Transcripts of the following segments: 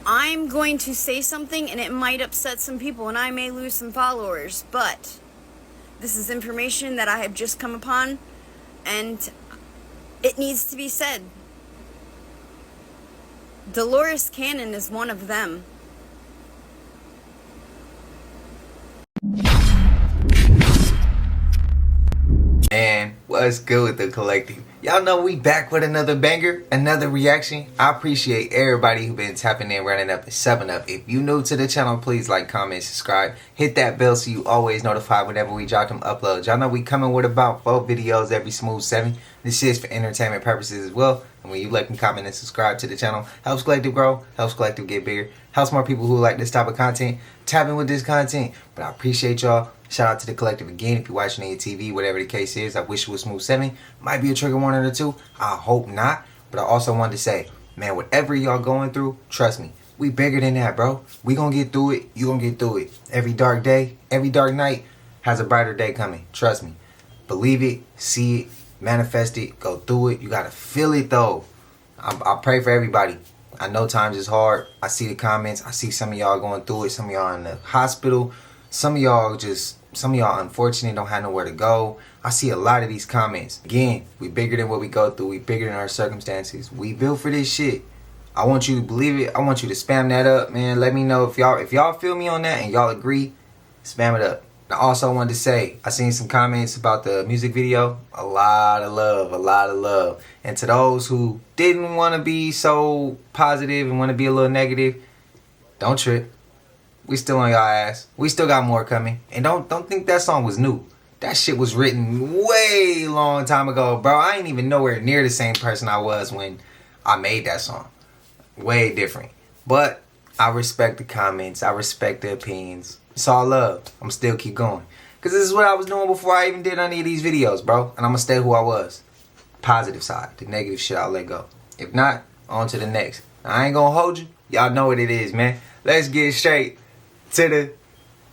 I'm going to say something and it might upset some people and I may lose some followers, but this is information that I have just come upon and it needs to be said. Dolores Cannon is one of them. Man, what's good with the collective? Y'all know we back with another banger, another reaction. I appreciate everybody who been tapping in, running up, and 7-up. If you new to the channel, please like, comment, subscribe. Hit that bell so you always notified whenever we drop them uploads. Y'all know we coming with about 4 videos every smooth 7. This is for entertainment purposes as well. And when you like and comment and subscribe to the channel, helps collective grow, helps collective get bigger, helps more people who like this type of content tap in with this content. But I appreciate y'all. Shout out to the collective again. If you're watching on your TV, whatever the case is, I wish it was smooth 7. Might be a trigger warning or 2. I hope not. But I also wanted to say, man, whatever y'all going through, trust me, we bigger than that, bro. We gonna get through it. You gonna get through it. Every dark day, every dark night has a brighter day coming. Trust me. Believe it, see it, manifest it, go through it. You gotta feel it though. I pray for everybody. I know times is hard. I see the comments. I see some of y'all going through it. Some of y'all in the hospital. Some of y'all unfortunate, don't have nowhere to go. I see a lot of these comments. Again, we bigger than what we go through. We bigger than our circumstances. We built for this shit. I want you to believe it. I want you to spam that up, man. Let me know if y'all feel me on that and y'all agree. Spam it up. I also wanted to say, I seen some comments about the music video. A lot of love, a lot of love. And to those who didn't want to be so positive and want to be a little negative, don't trip. We still on y'all ass. We still got more coming. And don't think that song was new. That shit was written way long time ago, bro. I ain't even nowhere near the same person I was when I made that song. Way different. But I respect the comments. I respect the opinions. It's all love. I'm still keep going. Because this is what I was doing before I even did any of these videos, bro. And I'm going to stay who I was. Positive side. The negative shit, I'll let go. If not, on to the next. I ain't going to hold you. Y'all know what it is, man. Let's get straight to the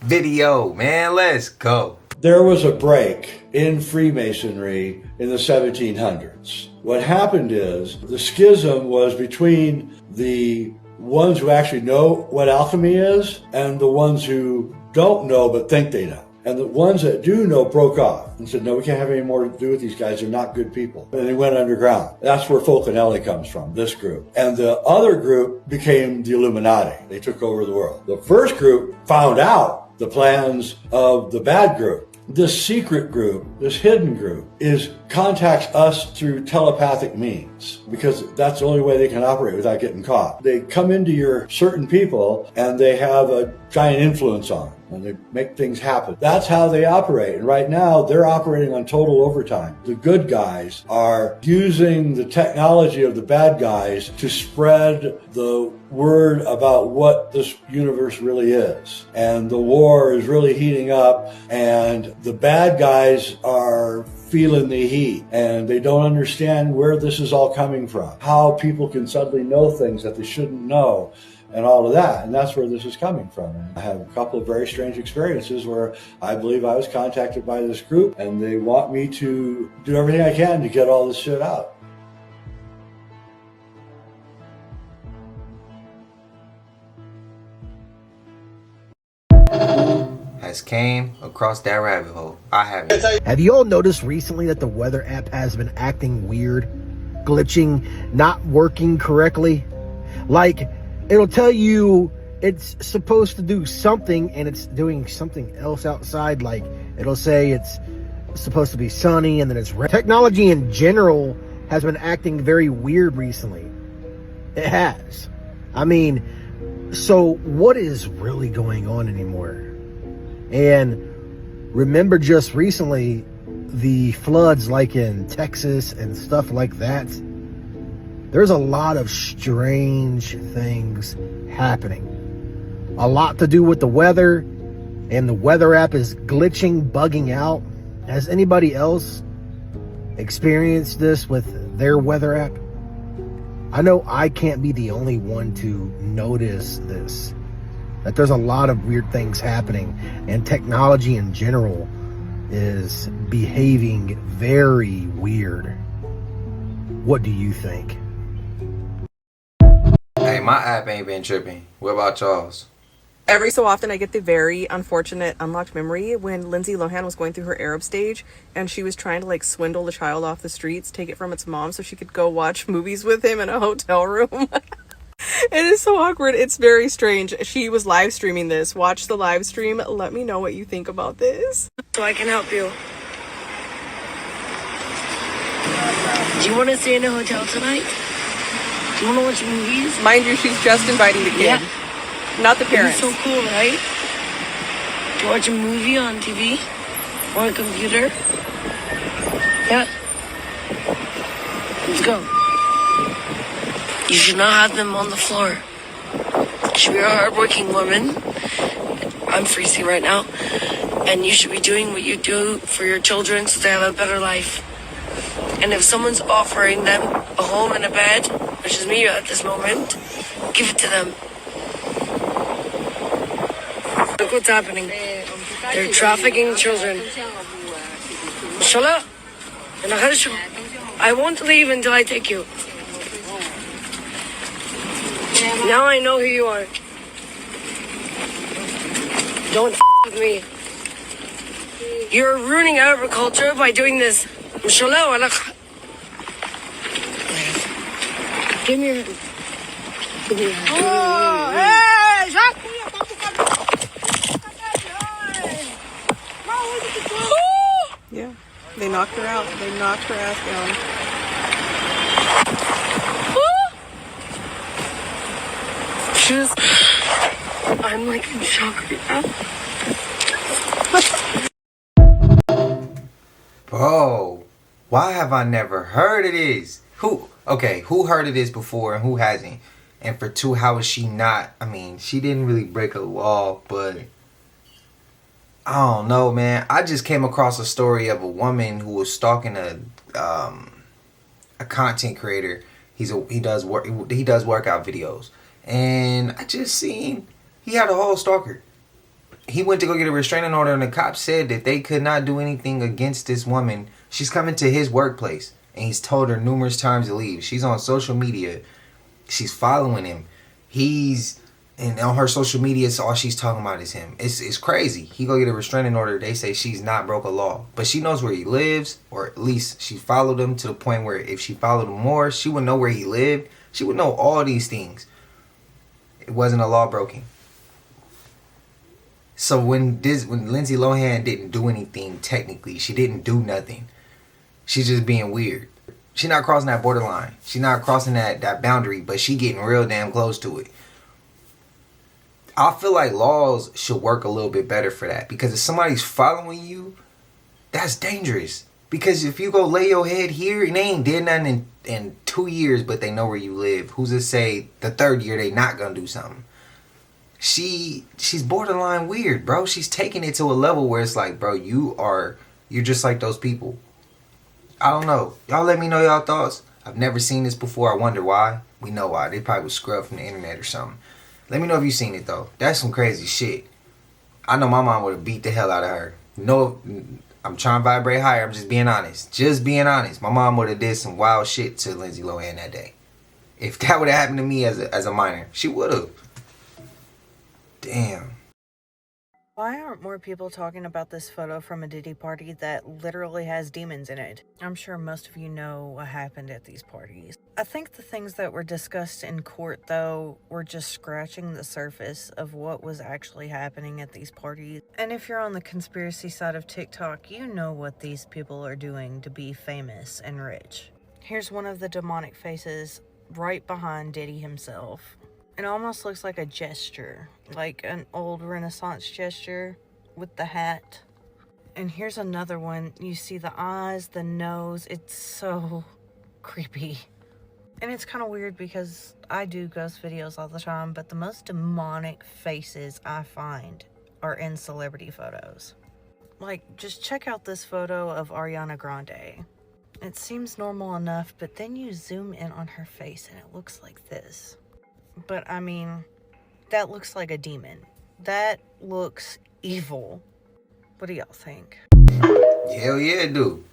video, man. Let's go. There was a break in Freemasonry in the 1700s. What happened is the schism was between the ones who actually know what alchemy is and the ones who don't know but think they know. And the ones that do know broke off and said, no, we can't have any more to do with these guys. They're not good people. And they went underground. That's where Fulcanelli comes from, this group. And the other group became the Illuminati. They took over the world. The first group found out the plans of the bad group. This secret group, this hidden group, contacts us through telepathic means because that's the only way they can operate without getting caught. They come into your certain people and they have a giant influence on them and they make things happen. That's how they operate. And right now they're operating on total overtime. The good guys are using the technology of the bad guys to spread the word about what this universe really is. And the war is really heating up and the bad guys are feeling the heat and they don't understand where this is all coming from, how people can suddenly know things that they shouldn't know and all of that. And that's where this is coming from. And I have a couple of very strange experiences where I believe I was contacted by this group and they want me to do everything I can to get all this shit out. Has came across that rabbit hole. I haven't. Have you all noticed recently that the weather app has been acting weird, glitching, not working correctly? Like, it'll tell you it's supposed to do something and it's doing something else outside. Like, it'll say it's supposed to be sunny and then it's rain. Technology in general has been acting very weird recently. It has. I mean, so what is really going on anymore? And remember just recently the floods like in Texas and stuff like that. There's a lot of strange things happening. A lot to do with the weather, and the weather app is glitching, bugging out. Has anybody else experienced this with their weather app? I know I can't be the only one to notice this. That there's a lot of weird things happening and technology in general is behaving very weird. What do you think? Hey, my app ain't been tripping. What about y'all's? Every so often, I get the very unfortunate unlocked memory when Lindsay Lohan was going through her Arab stage and she was trying to like swindle the child off the streets, take it from its mom so she could go watch movies with him in a hotel room. It is so awkward. It's very strange. She was live streaming this. Watch the live stream. Let me know what you think about this. So I can help you. Do you want to stay in a hotel tonight? Do you want to watch movies? Mind you, she's just inviting the kid. Yeah. Not the parents. It's so cool, right? To watch a movie on TV or a computer. Yeah. Let's go. You should not have them on the floor. You should be a hardworking woman. I'm freezing right now. And you should be doing what you do for your children so they have a better life. And if someone's offering them a home and a bed, which is me at this moment, give it to them. Look what's happening. They're trafficking children. Inshallah. I won't leave until I take you. Now I know who you are. Don't with me. You're ruining agriculture by doing this. Inshallah. Give me your hand. Give me your hand. Yeah. They knocked her out. They knocked her ass down. I'm like in shock right now. Bro, why have I never heard of this? Who heard of this before and who hasn't? And for two, how is she not? I mean, she didn't really break a law, but I don't know, man. I just came across a story of a woman who was stalking a content creator. He does workout videos, and I just seen he had a whole stalker. He went to go get a restraining order, and the cops said that they could not do anything against this woman. She's coming to his workplace, and he's told her numerous times to leave. She's on social media. She's following him. And on her social media, all she's talking about is him. It's crazy. He go get a restraining order. They say she's not broke a law. But she knows where he lives, or at least she followed him to the point where if she followed him more, she would know where he lived. She would know all these things. It wasn't a law broken. So when Lindsay Lohan didn't do anything technically, she didn't do nothing. She's just being weird. She's not crossing that borderline. She's not crossing that boundary, but she getting real damn close to it. I feel like laws should work a little bit better for that. Because if somebody's following you, that's dangerous. Because if you go lay your head here and they ain't did nothing in 2 years, but they know where you live, who's to say the third year they not gonna do something? She's borderline weird, bro. She's taking it to a level where it's like, bro, you're just like those people. I don't know. Y'all let me know y'all thoughts. I've never seen this before. I wonder why. We know why. They probably was scrubbed from the internet or something. Let me know if you seen it though. That's some crazy shit. I know my mom would have beat the hell out of her. No, I'm trying to vibrate higher. I'm just being honest. Just being honest. My mom would have did some wild shit to Lindsay Lohan that day. If that would have happened to me as a minor, she would have. Damn. Why aren't more people talking about this photo from a Diddy party that literally has demons in it? I'm sure most of you know what happened at these parties. I think the things that were discussed in court, though, were just scratching the surface of what was actually happening at these parties. And if you're on the conspiracy side of TikTok, you know what these people are doing to be famous and rich. Here's one of the demonic faces right behind Diddy himself. It almost looks like a gesture, like an old Renaissance gesture with the hat. And here's another one. You see the eyes, the nose. It's so creepy. And it's kind of weird because I do ghost videos all the time, but the most demonic faces I find are in celebrity photos. Like, just check out this photo of Ariana Grande. It seems normal enough, but then you zoom in on her face and it looks like this. But, I mean, that looks like a demon. That looks evil. What do y'all think? Hell yeah, dude.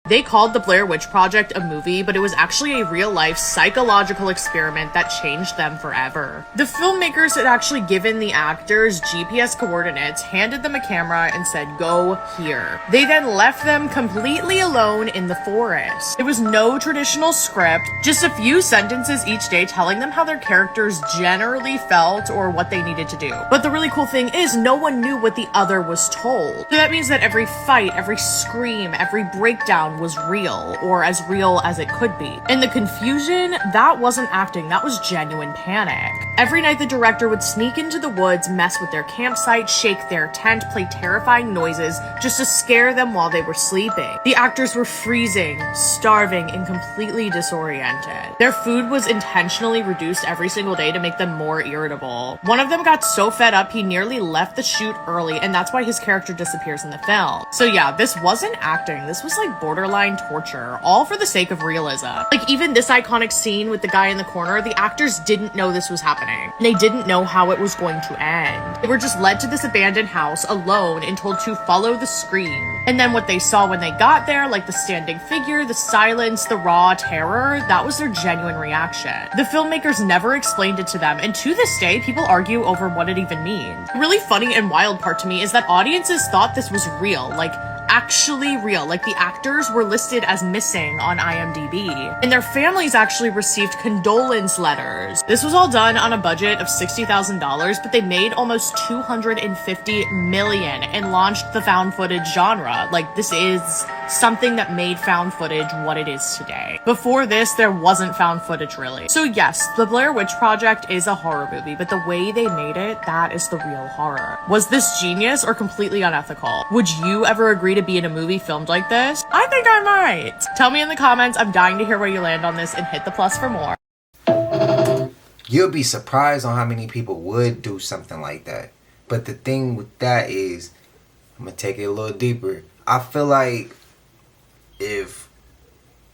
They called the Blair Witch Project a movie, but it was actually a real-life psychological experiment that changed them forever. The filmmakers had actually given the actors GPS coordinates, handed them a camera, and said, "Go here." They then left them completely alone in the forest. There was no traditional script, just a few sentences each day telling them how their characters generally felt or what they needed to do. But the really cool thing is no one knew what the other was told. So that means that every fight, every scream, every breakdown was real, or as real as it could be. And the confusion, that wasn't acting, that was genuine panic. Every night the director would sneak into the woods, mess with their campsite, shake their tent, play terrifying noises just to scare them while they were sleeping. The actors were freezing, starving, and completely disoriented. Their food was intentionally reduced every single day to make them more irritable. One of them got so fed up he nearly left the shoot early, and that's why his character disappears in the film. So yeah, this wasn't acting, this was like borderline torture, all for the sake of realism. Like even this iconic scene with the guy in the corner, the actors didn't know this was happening. They didn't know how it was going to end. They were just led to this abandoned house alone and told to follow the scream. And then what they saw when they got there, like the standing figure, the silence, the raw terror, that was their genuine reaction. The filmmakers never explained it to them, and to this day, people argue over what it even means. The really funny and wild part to me is that audiences thought this was real, like actually real, like the actors were listed as missing on IMDb, and their families actually received condolence letters. This was all done on a budget of $60,000, but they made almost $250 million and launched the found footage genre. Like, this is something that made found footage what it is today. Before this, there wasn't found footage really. So yes, the Blair Witch Project is a horror movie, but the way they made it, that is the real horror. Was this genius or completely unethical? Would you ever agree to be in a movie filmed like this? I think I might. Tell me in the comments. I'm dying to hear where you land on this, and hit the plus for more. You'll be surprised on how many people would do something like that. But the thing with that is, I'm going to take it a little deeper. I feel like if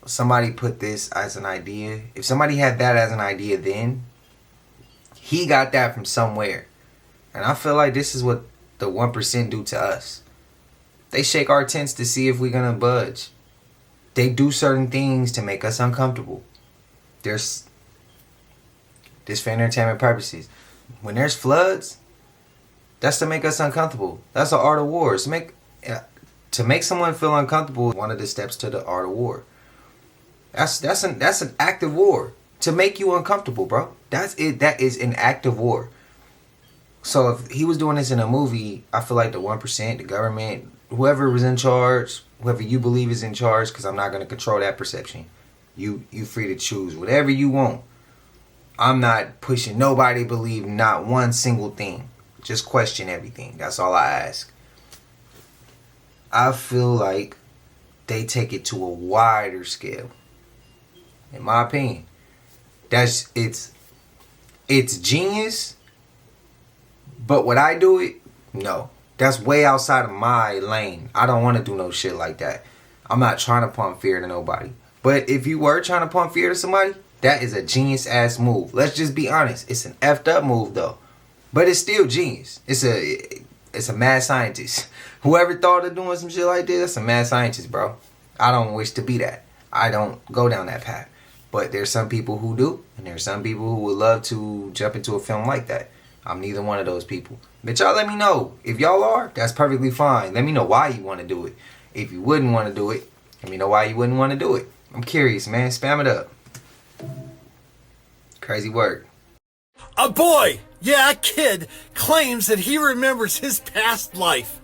somebody put this as an idea, if somebody had that as an idea then, he got that from somewhere. And I feel like this is what the 1% do to us. They shake our tents to see if we're going to budge. They do certain things to make us uncomfortable. There's this for entertainment purposes. When there's floods, that's to make us uncomfortable. That's the art of war. To make someone feel uncomfortable is one of the steps to the art of war. That's an act of war. To make you uncomfortable, bro. That's it. That is an act of war. So if he was doing this in a movie, I feel like the 1%, the government, whoever was in charge, whoever you believe is in charge, because I'm not going to control that perception. You free to choose whatever you want. I'm not pushing nobody to believe not one single thing. Just question everything. That's all I ask. I feel like they take it to a wider scale. In my opinion. It's genius. But would I do it? No. That's way outside of my lane. I don't want to do no shit like that. I'm not trying to pump fear to nobody. But if you were trying to pump fear to somebody, that is a genius ass move. Let's just be honest. It's an effed up move though. But it's still genius. It's a mad scientist. Whoever thought of doing some shit like this, that's a mad scientist, bro. I don't wish to be that. I don't go down that path. But there's some people who do. And there's some people who would love to jump into a film like that. I'm neither one of those people. But y'all let me know. If y'all are, that's perfectly fine. Let me know why you want to do it. If you wouldn't want to do it, let me know why you wouldn't want to do it. I'm curious, man. Spam it up. Crazy work. A boy, yeah, a kid, claims that he remembers his past life.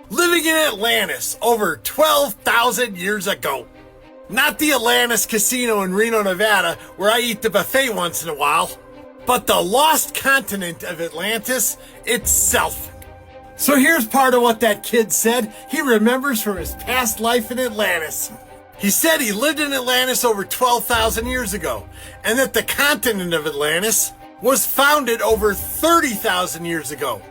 Living in Atlantis over 12,000 years ago. Not the Atlantis Casino in Reno, Nevada, where I eat the buffet once in a while. But the lost continent of Atlantis itself. So here's part of what that kid said he remembers from his past life in Atlantis. He said he lived in Atlantis over 12,000 years ago, and that the continent of Atlantis was founded over 30,000 years ago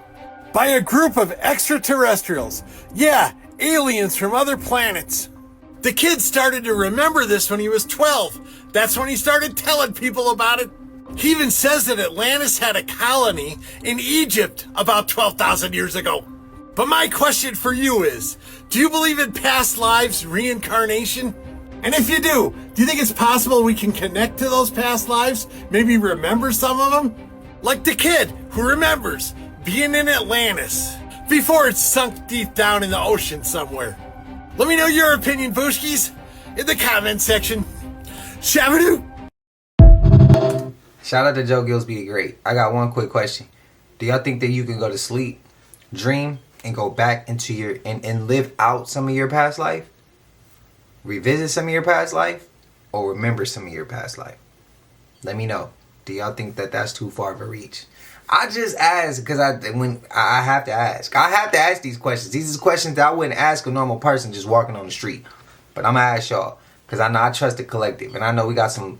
by a group of extraterrestrials. Yeah, aliens from other planets. The kid started to remember this when he was 12. That's when he started telling people about it. He even says that Atlantis had a colony in Egypt about 12,000 years ago. But my question for you is, do you believe in past lives, reincarnation? And if you do you think it's possible we can connect to those past lives? Maybe remember some of them? Like the kid who remembers being in Atlantis before it's sunk deep down in the ocean somewhere. Let me know your opinion, Booshkies, in the comment section. Shabadoo! Shout out to Joe Gillsby the Great. I got one quick question. Do y'all think that you can go to sleep, dream, and go back into your and live out some of your past life? Revisit some of your past life? Or remember some of your past life? Let me know. Do y'all think that that's too far of a reach? I just ask because I have to ask. I have to ask these questions. These are questions that I wouldn't ask a normal person just walking on the street. But I'm gonna ask y'all because I know I trust the collective, and I know we got some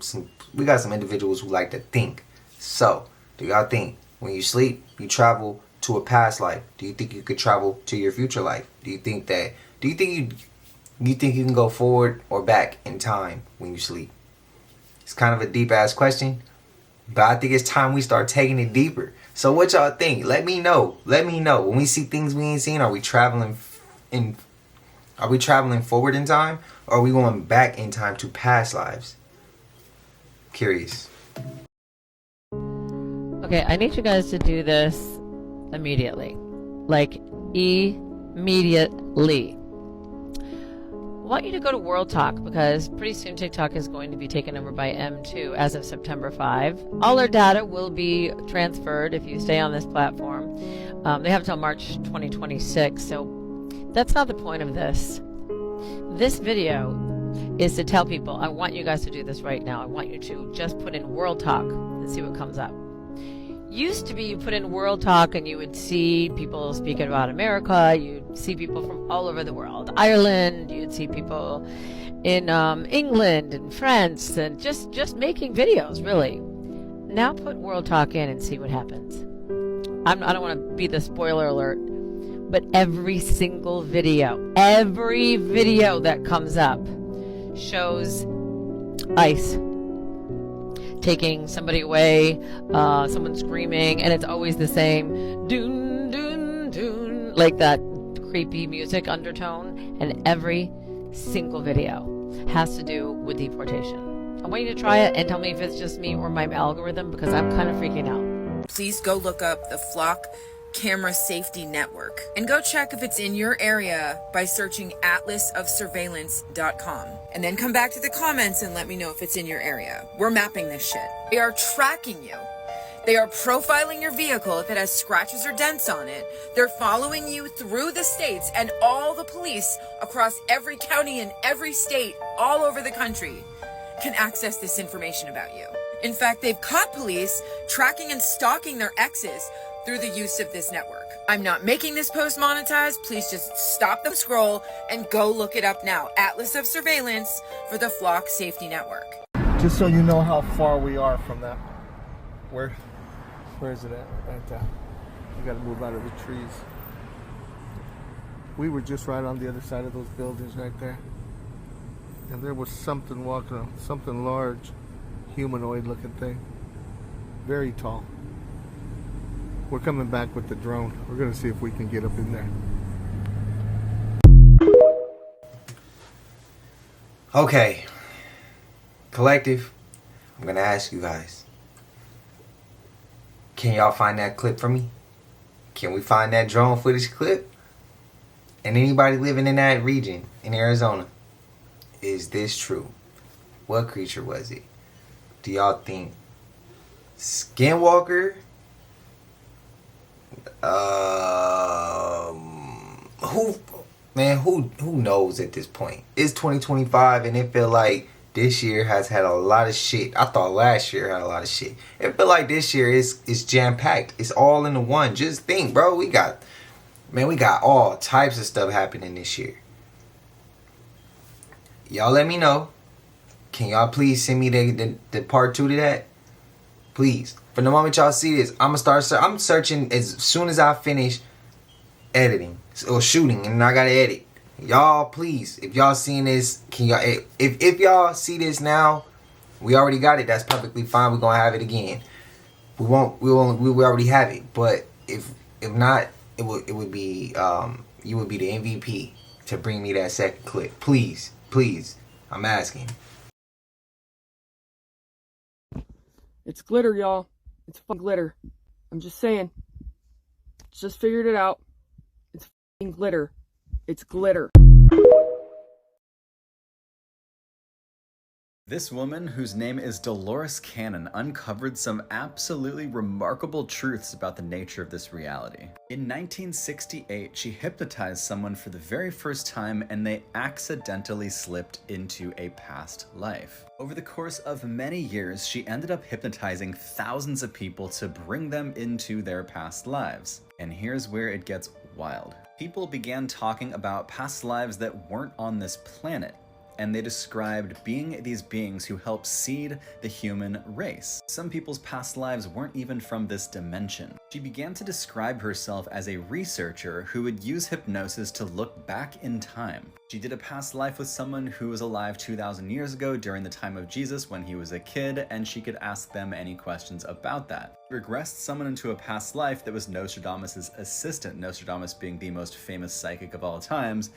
individuals who like to think. So, do y'all think when you sleep, you travel to a past life? Do you think you could travel to your future life? Do you think you can go forward or back in time when you sleep? It's kind of a deep ass question, but I think it's time we start taking it deeper. So what y'all think? Let me know. Let me know. When we see things we ain't seen, are we traveling forward in time, or are we going back in time to past lives? Curious. Okay, I need you guys to do this immediately. Like, immediately. I want you to go to World Talk because pretty soon TikTok is going to be taken over by M2 as of September 5. All our data will be transferred if you stay on this platform. They have until March 2026, so that's not the point of this. This video is to tell people, I want you guys to do this right now. I want you to just put in World Talk and see what comes up. Used to be you put in World Talk and you would see people speaking about America, you'd see people from all over the world, Ireland, you'd see people in England and France, and just making videos, really. Now put World Talk in and see what happens. I don't want to be the spoiler alert, but every single video, every video that comes up shows ICE taking somebody away, someone screaming, and it's always the same doon, doon, doon, like that creepy music undertone, and every single video has to do with deportation. I want you to try it and tell me if it's just me or my algorithm, because I'm kind of freaking out. Please go look up the Flock Camera Safety Network and go check if it's in your area by searching atlasofsurveillance.com, and then come back to the comments and let me know if it's in your area. We're mapping this shit. They are tracking you. They are profiling your vehicle if it has scratches or dents on it. They're following you through the states, and all the police across every county in every state all over the country can access this information about you. In fact, they've caught police tracking and stalking their exes through the use of this network. I'm not making this post monetized. Please just stop the scroll and go look it up now. Atlas of Surveillance for the Flock Safety Network. Just so you know how far we are from that. Where is it at? Right there. You gotta move out of the trees. We were just right on the other side of those buildings right there. And there was something walking around, something large, humanoid looking thing. Very tall. We're coming back with the drone. We're going to see if we can get up in there. Okay. Collective, I'm going to ask you guys. Can y'all find that clip for me? Can we find that drone footage clip? And anybody living in that region in Arizona, is this true? What creature was it? Do y'all think Skinwalker? Who knows at this point? It's 2025 and it feel like this year has had a lot of shit. I thought last year had a lot of shit. It feel like this year is jam-packed. It's all in the one. Just think, bro, we got all types of stuff happening this year. Y'all let me know. Can y'all please send me the part 2 to that? Please. From the moment y'all see this, I'm searching as soon as I finish editing or shooting, and I gotta edit. Y'all, please, if y'all seeing this, can y'all, if y'all see this now, we already got it. That's perfectly fine. We're gonna have it again. We already have it. But if not, it would be you would be the MVP to bring me that second clip. Please, please, I'm asking. It's glitter, y'all. It's fucking glitter. I'm just saying. Just figured it out. It's fucking glitter. It's glitter. This woman, whose name is Dolores Cannon, uncovered some absolutely remarkable truths about the nature of this reality. In 1968, she hypnotized someone for the very first time and they accidentally slipped into a past life. Over the course of many years, she ended up hypnotizing thousands of people to bring them into their past lives. And here's where it gets wild. People began talking about past lives that weren't on this planet, and they described being these beings who help seed the human race. Some people's past lives weren't even from this dimension. She began to describe herself as a researcher who would use hypnosis to look back in time. She did a past life with someone who was alive 2,000 years ago during the time of Jesus when he was a kid, and she could ask them any questions about that. She regressed someone into a past life that was Nostradamus' assistant, Nostradamus being the most famous psychic of all times.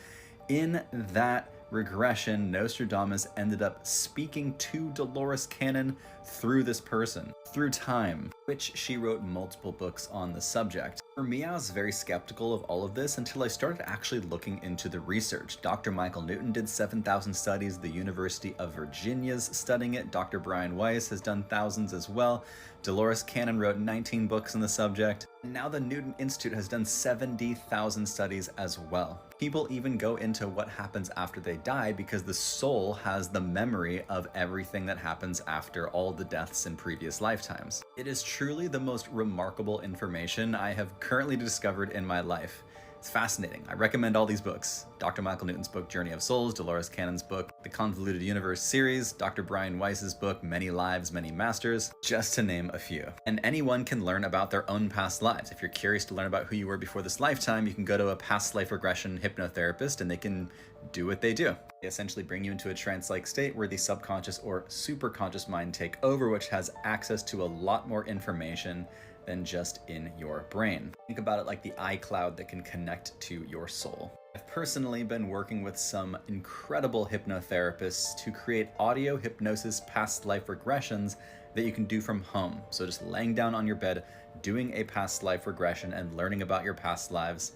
In that regression, Nostradamus ended up speaking to Dolores Cannon through this person, through time, which she wrote multiple books on the subject. For me, I was very skeptical of all of this until I started actually looking into the research. Dr. Michael Newton did 7,000 studies, the University of Virginia's studying it, Dr. Brian Weiss has done thousands as well, Dolores Cannon wrote 19 books on the subject, and now the Newton Institute has done 70,000 studies as well. People even go into what happens after they die because the soul has the memory of everything that happens after all the deaths in previous lifetimes. It is truly the most remarkable information I have currently discovered in my life. It's fascinating. I recommend all these books. Dr. Michael Newton's book, Journey of Souls, Dolores Cannon's book, The Convoluted Universe series, Dr. Brian Weiss's book, Many Lives, Many Masters, just to name a few. And anyone can learn about their own past lives. If you're curious to learn about who you were before this lifetime, you can go to a past life regression hypnotherapist and they can do what they do. They essentially bring you into a trance-like state where the subconscious or superconscious mind take over, which has access to a lot more information than just in your brain. Think about it like the iCloud that can connect to your soul. I've personally been working with some incredible hypnotherapists to create audio hypnosis past life regressions that you can do from home. So just laying down on your bed, doing a past life regression and learning about your past lives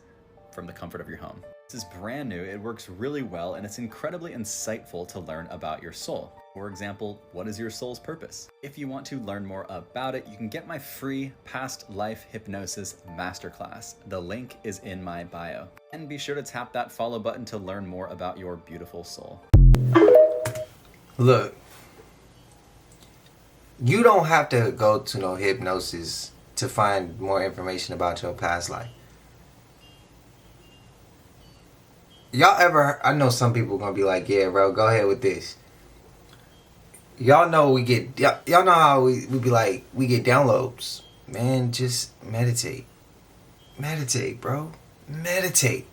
from the comfort of your home. This is brand new, it works really well, and it's incredibly insightful to learn about your soul. For example, what is your soul's purpose? If you want to learn more about it, you can get my free Past Life Hypnosis Masterclass. The link is in my bio. And be sure to tap that follow button to learn more about your beautiful soul. Look, you don't have to go to no hypnosis to find more information about your past life. Y'all ever, I know some people gonna be like, yeah, bro, go ahead with this. Y'all know we get, y'all know how we be like, we get downloads. Man, just meditate. Meditate, bro. Meditate.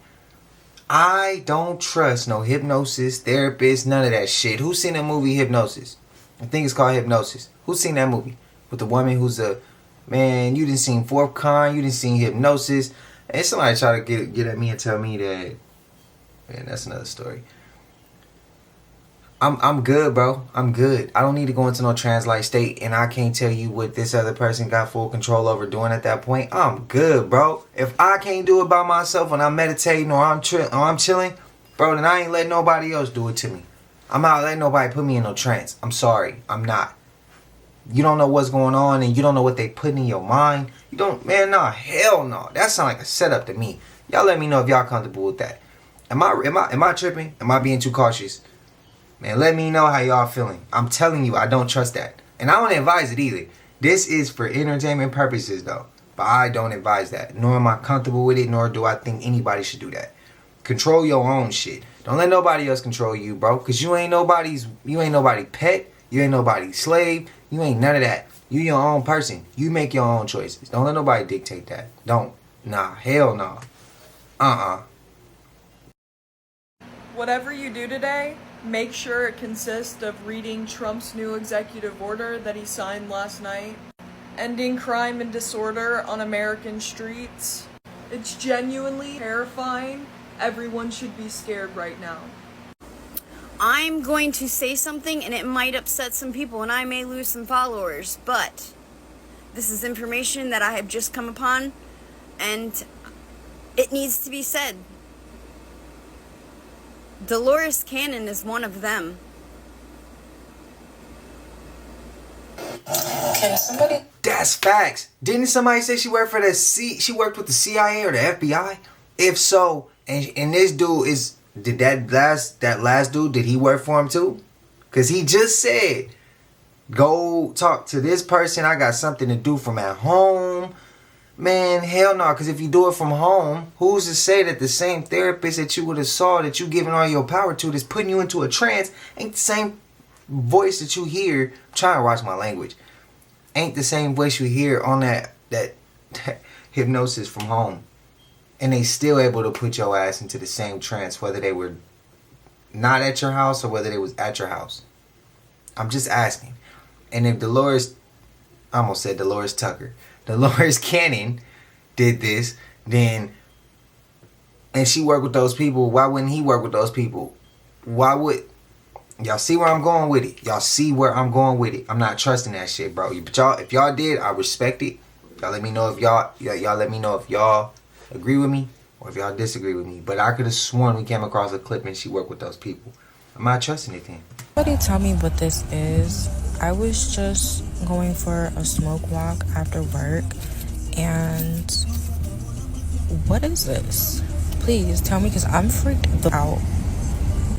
I don't trust no hypnosis, therapist, none of that shit. Who's seen that movie Hypnosis? I think it's called Hypnosis. Who's seen that movie? With the woman who's a, man, you didn't seen Fourth Kind, you didn't seen Hypnosis. And somebody try to get at me and tell me that, man, that's another story. I'm good, bro. I'm good. I don't need to go into no trance-like state, and I can't tell you what this other person got full control over doing at that point. I'm good, bro. If I can't do it by myself when I'm meditating or I'm chilling, bro, then I ain't letting nobody else do it to me. I'm not letting nobody put me in no trance. I'm sorry. I'm not. You don't know what's going on, and you don't know what they putting in your mind. You don't, man, nah, hell no. That sound like a setup to me. Y'all let me know if y'all comfortable with that. Am I tripping? Am I being too cautious? Man, let me know how y'all feeling. I'm telling you, I don't trust that. And I don't advise it either. This is for entertainment purposes, though. But I don't advise that. Nor am I comfortable with it, nor do I think anybody should do that. Control your own shit. Don't let nobody else control you, bro. Because you ain't nobody's pet. You ain't nobody's slave. You ain't none of that. You your own person. You make your own choices. Don't let nobody dictate that. Don't. Nah, hell no. Whatever you do today, make sure it consists of reading Trump's new executive order that he signed last night, ending crime and disorder on American streets. It's genuinely terrifying. Everyone should be scared right now. I'm going to say something and it might upset some people and I may lose some followers, but this is information that I have just come upon and it needs to be said. Dolores Cannon is one of them. Can somebody? That's facts. Didn't somebody say she worked for she worked with the CIA or the FBI? If so, and this dude did that last dude, did he work for him too? Cause he just said, go talk to this person. I got something to do from at home. Man, hell no. Cause if you do it from home, who's to say that the same therapist that you would have saw that you giving all your power to, that's putting you into a trance, ain't the same voice that you hear? I'm trying to watch my language. Ain't the same voice you hear on that hypnosis from home. And they still able to put your ass into the same trance, whether they were not at your house or whether they was at your house. I'm just asking. And if Dolores, I almost said Dolores Tucker, Dolores Cannon did this, then, and she worked with those people, why wouldn't he work with those people? Why would, y'all see where I'm going with it? Y'all see where I'm going with it? I'm not trusting that shit, bro. But y'all, if y'all did, I respect it. Y'all let me know if y'all let me know if y'all agree with me or if y'all disagree with me. But I could have sworn we came across a clip and she worked with those people. I'm not trusting it then. Somebody tell me what this is. I was just going for a smoke walk after work, and what is this? Please tell me, because I'm freaked out.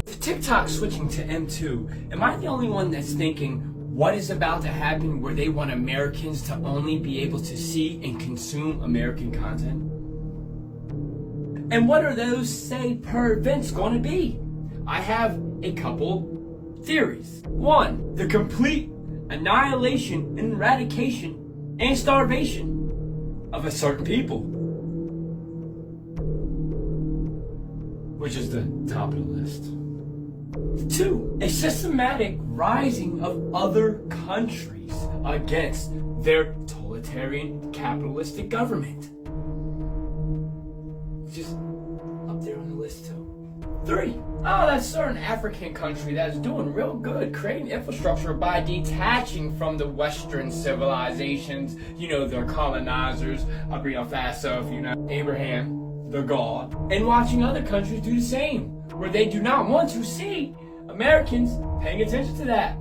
If TikTok's switching to M2, am I the only one that's thinking, what is about to happen where they want Americans to only be able to see and consume American content? And what are those, say, per events going to be? I have a couple theories. One, the complete annihilation and eradication and starvation of a certain people, which is the top of the list. Two, a systematic rising of other countries against their totalitarian capitalistic government. Just up there on the list too. Three, that certain African country that's doing real good, creating infrastructure by detaching from the Western civilizations, their colonizers, Burkina Faso, Abraham, their God, and watching other countries do the same, where they do not want to see Americans paying attention to that.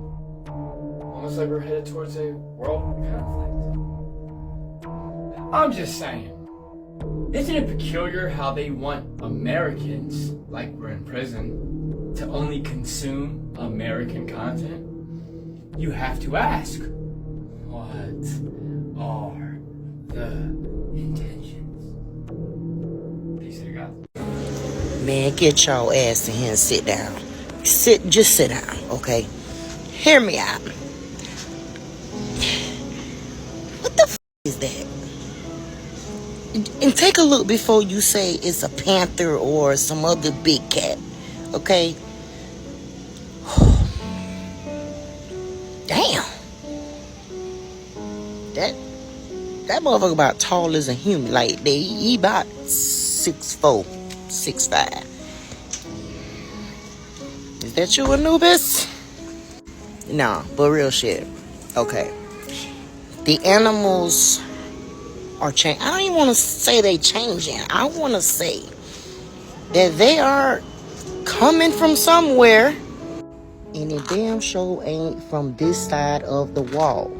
Almost like we're headed towards a world conflict. I'm just saying. Isn't it peculiar how they want Americans, like we're in prison, to only consume American content? You have to ask, what are the intentions? Peace to God. Man, get your ass in here and sit down. Just sit down, okay? Hear me out. What the f*** is that? And take a look before you say it's a panther or some other big cat, okay? Damn. That motherfucker about tall as a human. Like, he about 6'4", 6'5". Is that you, Anubis? Nah, but real shit. Okay. The animals are changing. I don't even want to say they changing. I want to say that they are coming from somewhere, and it damn sure ain't from this side of the wall.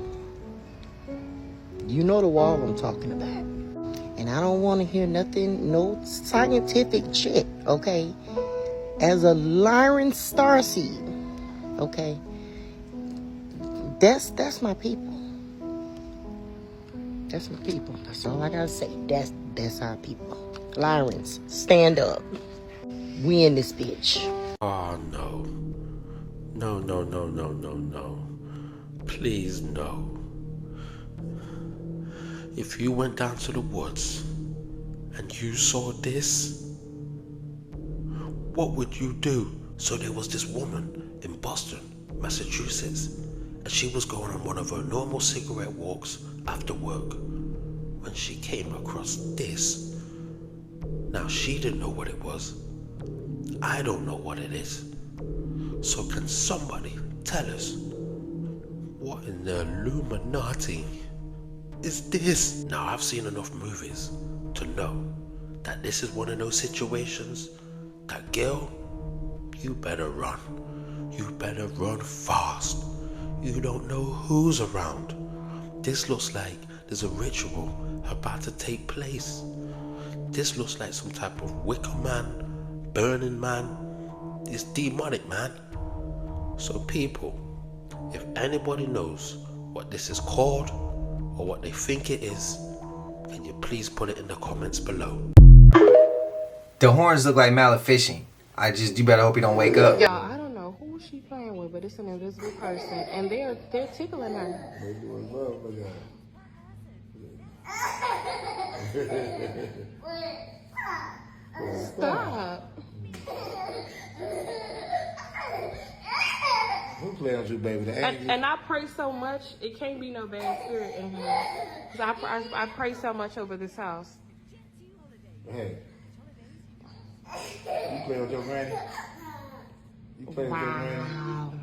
You know the wall I'm talking about. And I don't want to hear nothing, no scientific shit, okay? As a Lyran starseed, okay? That's my people. That's my people. That's all I gotta say. That's our people. Lyrans, stand up. We in this bitch. Oh, no. No, no, no, no, no, no. Please, no. If you went down to the woods and you saw this, what would you do? So there was this woman in Boston, Massachusetts, and she was going on one of her normal cigarette walks after work when she came across this. Now, she didn't know what it was. I don't know what it is. So can somebody tell us what in the Illuminati is this? Now, I've seen enough movies to know that this is one of those situations that, girl, you better run. You better run fast. You don't know who's around. This looks like there's a ritual about to take place. This looks like some type of Wicker Man, Burning Man. It's demonic, man. So people, if anybody knows what this is called or what they think it is, can you please put it in the comments below? The horns look like Maleficent. You better hope he don't wake up. Yeah, I don't know who she playing with, but it's an invisible person, and they're tickling her. They doing love for that. Stop. Who playing with you, baby? The angel? And I pray so much, it can't be no bad spirit in here. Cause I pray so much over this house. Hey. You play with your granny? You play with your granny?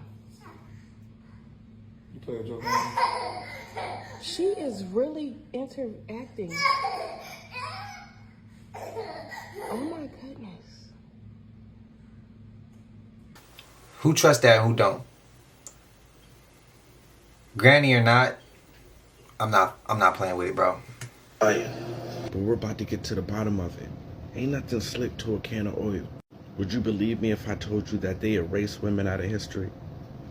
You play with your granny? She is really interacting. Oh my goodness. Who trusts that and who don't? Granny or not, I'm not playing with it, bro. But we're about to get to the bottom of it. Ain't nothing slick to a can of oil. Would you believe me if I told you that they erased women out of history?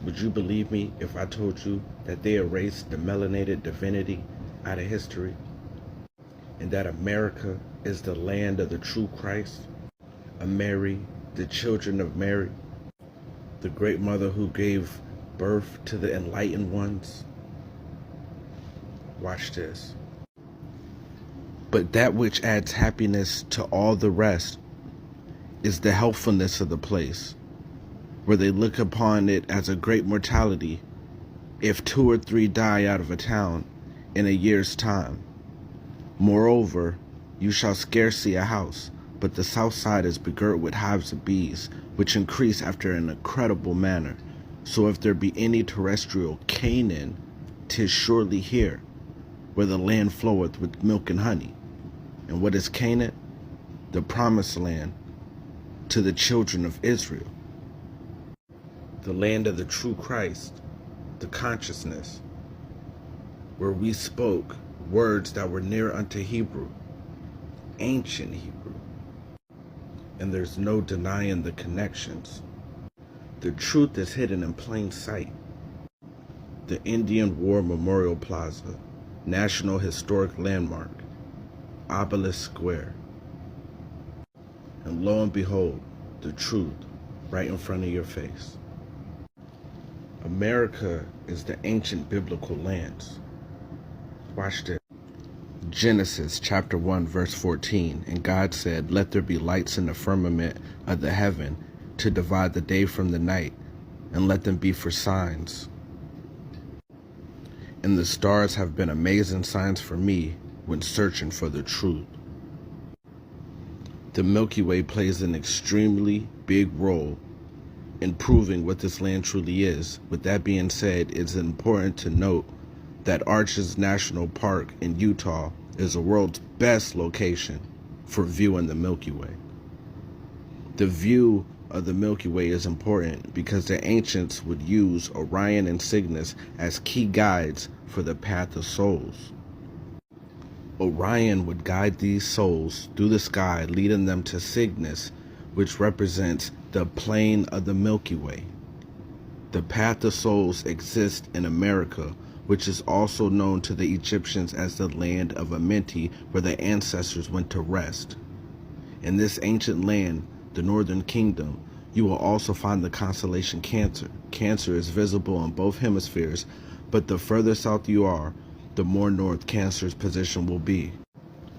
Would you believe me if I told you that they erased the melanated divinity out of history? And that America is the land of the true Christ? A Mary, the children of Mary, the great mother who gave birth to the enlightened ones? Watch this. But that which adds happiness to all the rest is the healthfulness of the place, where they look upon it as a great mortality if 2 or 3 die out of a town in a year's time. Moreover, you shall scarce see a house, but the south side is begirt with hives of bees, which increase after an incredible manner. So if there be any terrestrial Canaan, 'tis surely here, where the land floweth with milk and honey. And what is Canaan? The promised land to the children of Israel. The land of the true Christ, the consciousness, where we spoke words that were near unto Hebrew, ancient Hebrew. And there's no denying the connections. The truth is hidden in plain sight. The Indian War Memorial Plaza, National Historic Landmark, Obelisk Square. And lo and behold, the truth right in front of your face. America is the ancient biblical lands. Watch this. Genesis chapter 1 verse 14. And God said, let there be lights in the firmament of the heaven to divide the day from the night, and let them be for signs. And the stars have been amazing signs for me when searching for the truth. The Milky Way plays an extremely big role in proving what this land truly is. With that being said, it's important to note that Arches National Park in Utah is the world's best location for viewing the Milky Way. The view of the Milky Way is important because the ancients would use Orion and Cygnus as key guides for the path of souls. Orion would guide these souls through the sky, leading them to Cygnus, which represents the plane of the Milky Way. The path of souls exists in America, which is also known to the Egyptians as the land of Amenti, where their ancestors went to rest. In this ancient land, the Northern Kingdom, you will also find the constellation Cancer. Cancer is visible in both hemispheres, but the further south you are, the more north Cancer's position will be.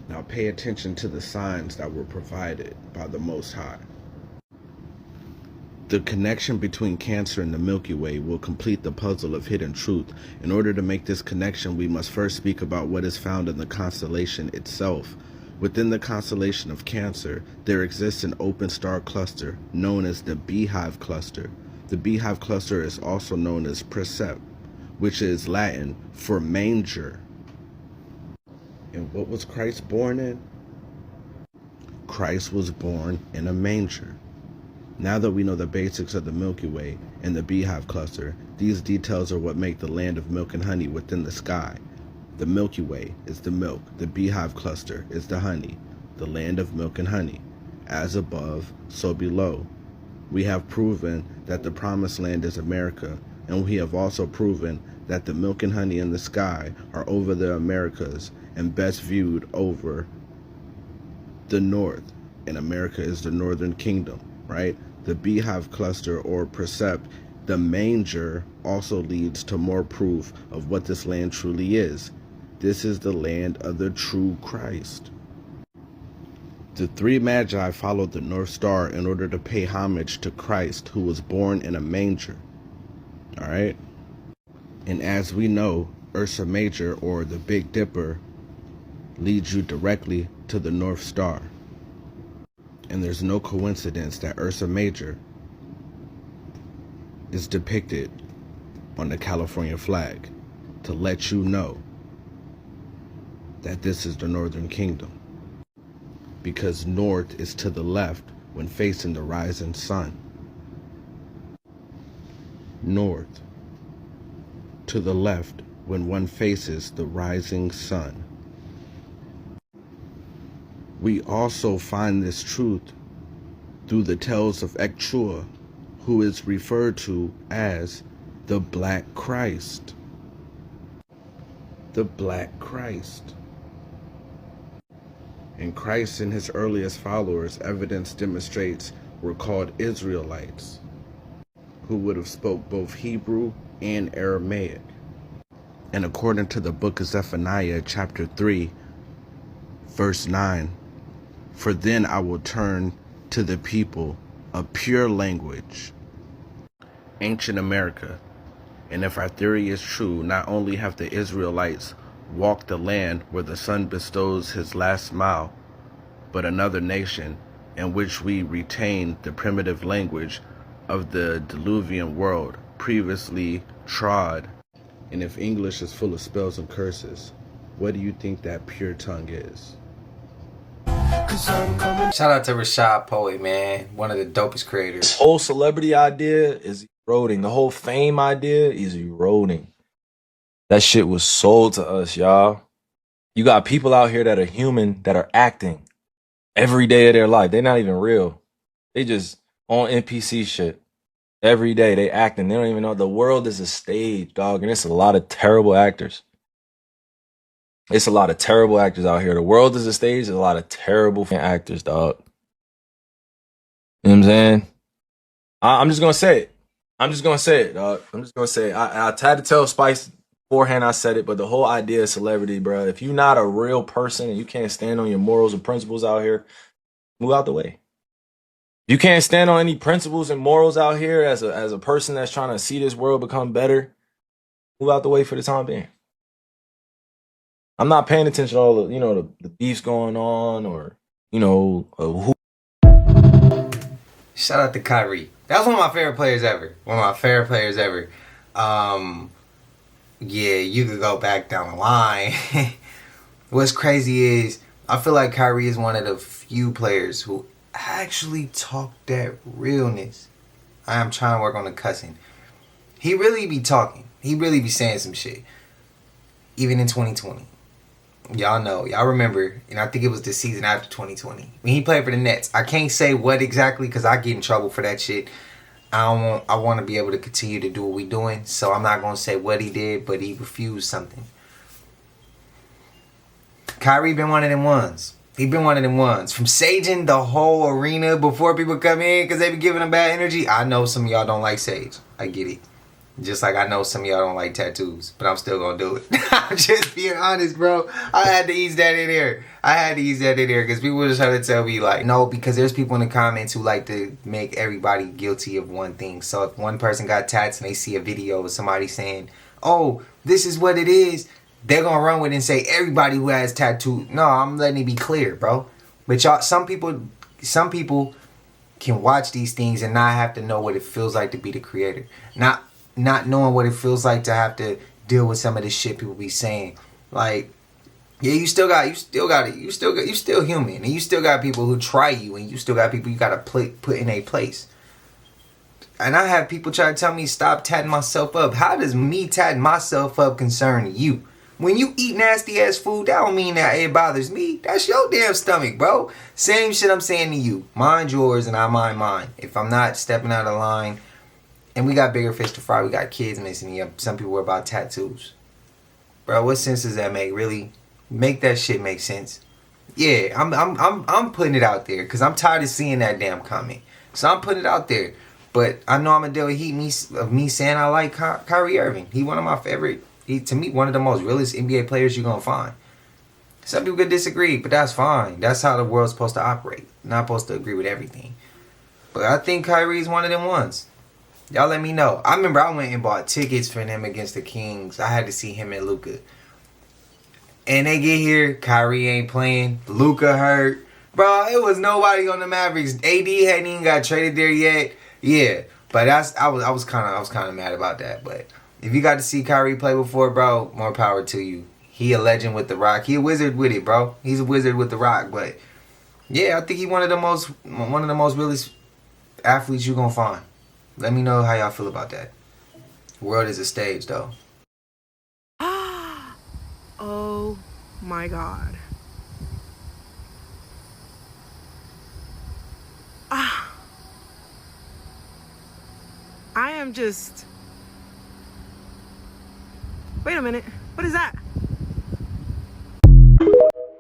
Now pay attention to the signs that were provided by the Most High. The connection between Cancer and the Milky Way will complete the puzzle of hidden truth. In order to make this connection, we must first speak about what is found in the constellation itself. Within the constellation of Cancer, there exists an open star cluster known as the Beehive Cluster. The beehive cluster is also known as precept, which is Latin for manger. And what was Christ born in? Christ was born in a manger. Now that we know the basics of the Milky Way and the beehive cluster, these details are what make the land of milk and honey within the sky. The Milky Way is the milk, the beehive cluster is the honey, the land of milk and honey. As above, so below. We have proven that the promised land is America, and we have also proven that the milk and honey in the sky are over the Americas and best viewed over the north, and America is the northern kingdom, right? The beehive cluster or precept, the manger, also leads to more proof of what this land truly is. This is the land of the true Christ. The three magi followed the North Star in order to pay homage to Christ, who was born in a manger. All right? And as we know, Ursa Major, or the Big Dipper, leads you directly to the North Star. And there's no coincidence that Ursa Major is depicted on the California flag to let you know that this is the Northern Kingdom. Because north is to the left when facing the rising sun. North to the left when one faces the rising sun. We also find this truth through the tales of Ekchua, who is referred to as the Black Christ. The Black Christ. And Christ and his earliest followers, evidence demonstrates, were called Israelites, who would have spoke both Hebrew and Aramaic. And according to the book of Zephaniah, chapter 3, verse 9, for then I will turn to the people a pure language. Ancient America. And if our theory is true, not only have the Israelites walked the land where the sun bestows his last smile, but another nation in which we retain the primitive language of the diluvian world previously trod. And if English is full of spells and curses, what do you think that pure tongue is? Shout out to Rashad Poet, man. One of the dopest creators. This whole celebrity idea is eroding. The whole fame idea is eroding. That shit was sold to us, y'all. You got people out here that are human, that are acting every day of their life. They're not even real. They just on NPC shit. Every day they acting. They don't even know. The world is a stage, dog. And it's a lot of terrible actors. It's a lot of terrible actors out here. The world is a stage. There's a lot of terrible actors, dog. You know what I'm saying? I'm just going to say it. I'm just going to say it, dog. I'm just going to say it. I tried to tell Spice beforehand I said it, but the whole idea of celebrity, bro, if you're not a real person and you can't stand on your morals and principles out here, move out the way. You can't stand on any principles and morals out here as a person that's trying to see this world become better, move out the way for the time being. I'm not paying attention to all the, the beefs going on or, who. Shout out to Kyrie. That was one of my favorite players ever. Yeah, you could go back down the line. What's crazy is I feel like Kyrie is one of the few players who actually talk that realness. I am trying to work on the cussing. He really be talking. He really be saying some shit. Even in 2020. Y'all know. Y'all remember. And I think it was the season after 2020. When he played for the Nets. I can't say what exactly because I get in trouble for that shit. I want to be able to continue to do what we doing. So I'm not going to say what he did. But he refused something. Kyrie been one of them ones. He been one of them ones. From saging the whole arena before people come in because they be giving him bad energy. I know some of y'all don't like sage. I get it. Just like I know some of y'all don't like tattoos. But I'm still going to do it. I'm just being honest, bro. I had to ease that in there. Because people were just trying to tell me like, no, because there's people in the comments who like to make everybody guilty of one thing. So if one person got tats and they see a video of somebody saying, oh, this is what it is, they're going to run with it and say everybody who has tattoos. No, I'm letting it be clear, bro. But y'all, some people can watch these things and not have to know what it feels like to be the creator. Not knowing what it feels like to have to deal with some of this shit people be saying. Like, yeah, you still human, and you still got people who try you, and you still got people you gotta put in a place. And I have people try to tell me stop tatting myself up. How does me tatting myself up concern you? When you eat nasty ass food, that don't mean that it bothers me. That's your damn stomach, bro. Same shit I'm saying to you. Mind yours and I mind mine. If I'm not stepping out of line, and we got bigger fish to fry, we got kids missing here. Some people worry about tattoos. Bro, what sense does that make? Really? Make that shit make sense. Yeah, I'm putting it out there because I'm tired of seeing that damn comment. So I'm putting it out there. But I know I'm gonna deal with heat of me saying I like Kyrie Irving. He one of my favorite. He, to me, one of the most realest NBA players you're gonna find. Some people could disagree, but that's fine. That's how the world's supposed to operate. Not supposed to agree with everything. But I think Kyrie's one of them ones. Y'all let me know. I remember I went and bought tickets for them against the Kings. I had to see him and Luka. And they get here, Kyrie ain't playing. Luka hurt. Bro, it was nobody on the Mavericks. AD hadn't even got traded there yet. Yeah, but I was kind of mad about that. But if you got to see Kyrie play before, bro, more power to you. He a legend with the Rock. He a wizard with it, bro. He's a wizard with the Rock. But yeah, I think he one of the most realest athletes you gonna find. Let me know how y'all feel about that. The world is a stage, though. Oh my god. I am just... Wait a minute. What is that?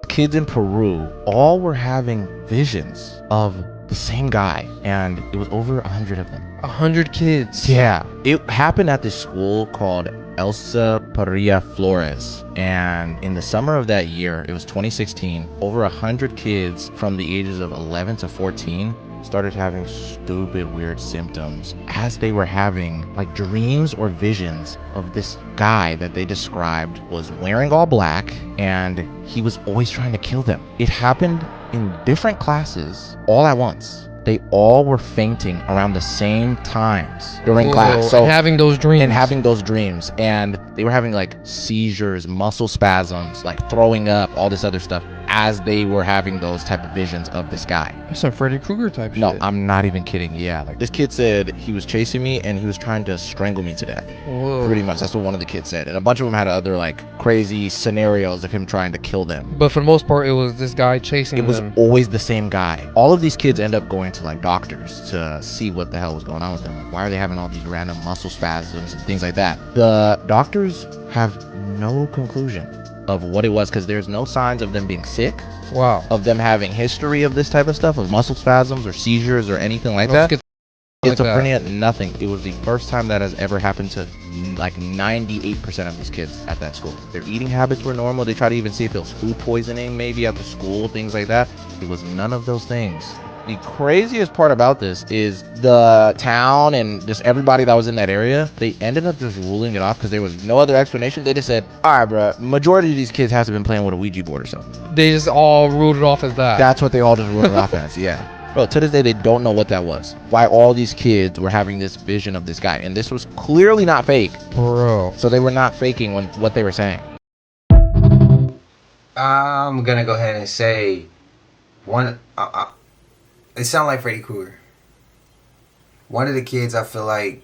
Kids in Peru all were having visions of the same guy, and it was over 100 of them. 100 kids? Yeah. It happened at this school called Elsa Parilla Flores, and in the summer of that year, it was 2016, over 100 kids from the ages of 11 to 14 started having stupid weird symptoms as they were having like dreams or visions of this guy that they described was wearing all black, and he was always trying to kill them. It happened in different classes all at once. They all were fainting around the same times during class. So having those dreams. And they were having like seizures, muscle spasms, like throwing up, all this other stuff as they were having those type of visions of this guy. That's some Freddy Krueger type shit. No, I'm not even kidding. Yeah, like this kid said he was chasing me and he was trying to strangle me to death. Whoa. Pretty much, that's what one of the kids said. And a bunch of them had other like crazy scenarios of him trying to kill them. But for the most part, it was this guy chasing them. It was always the same guy. All of these kids end up going to like doctors to see what the hell was going on with them. Like, why are they having all these random muscle spasms and things like that? The doctors have no conclusion of what it was because there's no signs of them being sick. Wow. Of them having history of this type of stuff, of muscle spasms or seizures or anything like that. Schizophrenia, nothing. It was the first time that has ever happened to like 98% of these kids at that school. Their eating habits were normal. They tried to even see if there was food poisoning maybe at the school, things like that. It was none of those things. The craziest part about this is the town and just everybody that was in that area, they ended up just ruling it off because there was no other explanation. They just said, all right, bro, majority of these kids has to have been playing with a Ouija board or something. They just all ruled it off as that. That's what they all just ruled it off as, yeah. Bro, to this day, they don't know what that was. Why all these kids were having this vision of this guy. And this was clearly not fake. Bro. So they were not faking what they were saying. I'm going to go ahead and say it sounds like Freddy Krueger. One of the kids, I feel like,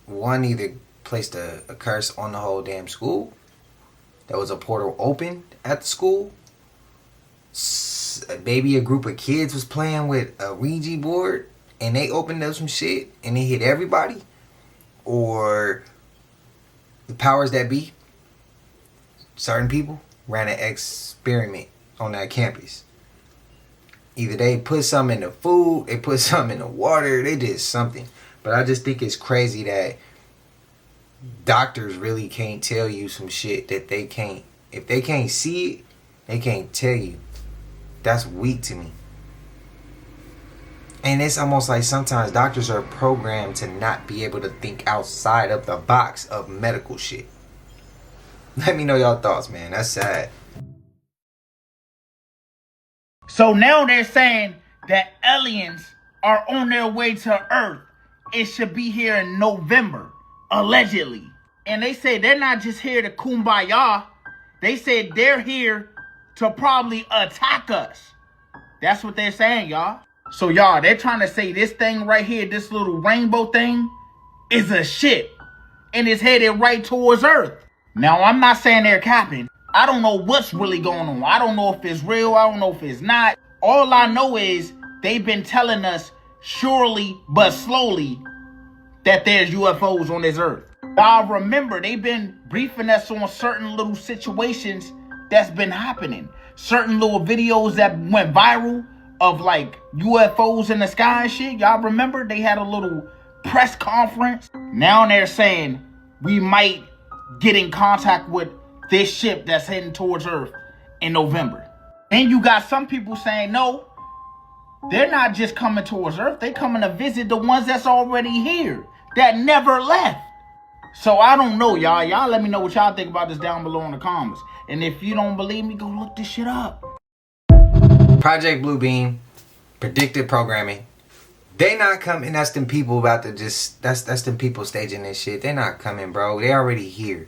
one either placed a curse on the whole damn school. There was a portal open at the school. Maybe a group of kids was playing with a Ouija board and they opened up some shit and it hit everybody. Or the powers that be, certain people, ran an experiment on that campus. Either they put something in the food, they put something in the water, they did something. But I just think it's crazy that doctors really can't tell you some shit that they can't. If they can't see it, they can't tell you. That's weak to me. And it's almost like sometimes doctors are programmed to not be able to think outside of the box of medical shit. Let me know y'all thoughts, man. That's sad. So now they're saying that aliens are on their way to Earth. It should be here in November, allegedly. And they say they're not just here to kumbaya. They said they're here to probably attack us. That's what they're saying, y'all. So y'all, they're trying to say this thing right here, this little rainbow thing, is a ship. And it's headed right towards Earth. Now, I'm not saying they're capping. I don't know what's really going on. I don't know if it's real. I don't know if it's not. All I know is they've been telling us surely but slowly that there's UFOs on this Earth. Y'all remember, they've been briefing us on certain little situations that's been happening. Certain little videos that went viral of like UFOs in the sky and shit. Y'all remember they had a little press conference? Now they're saying we might get in contact with this ship that's heading towards Earth in November. And you got some people saying, no, they're not just coming towards Earth. They coming to visit the ones that's already here, that never left. So I don't know, y'all. Y'all let me know what y'all think about this down below in the comments. And if you don't believe me, go look this shit up. Project Bluebeam, predictive programming. They not coming. That's them people about to just, that's them people staging this shit. They not coming, bro. They already here.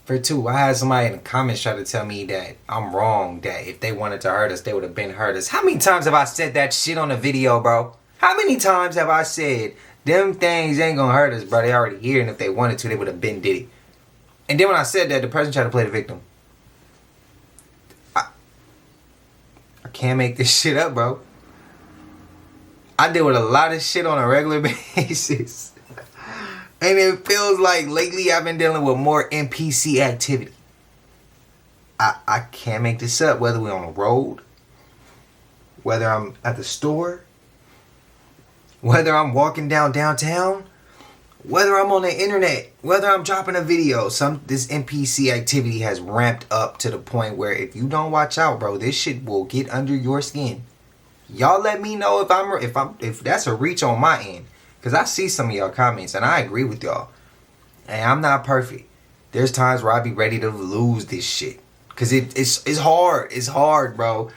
For two, I had somebody in the comments try to tell me that I'm wrong, that if they wanted to hurt us, they would have been hurt us. How many times have I said that shit on the video, bro? How many times have I said them things ain't gonna hurt us, bro? They already here, and if they wanted to, they would have been did it. And then when I said that, the person tried to play the victim. I can't make this shit up, bro. I deal with a lot of shit on a regular basis. And it feels like lately I've been dealing with more NPC activity. I can't make this up. Whether we're on the road, whether I'm at the store, whether I'm walking downtown, whether I'm on the internet, whether I'm dropping a video, this NPC activity has ramped up to the point where if you don't watch out, bro, this shit will get under your skin. Y'all let me know if that's a reach on my end. Because I see some of y'all comments and I agree with y'all. And I'm not perfect. There's times where I be ready to lose this shit. Because it's hard. It's hard, bro.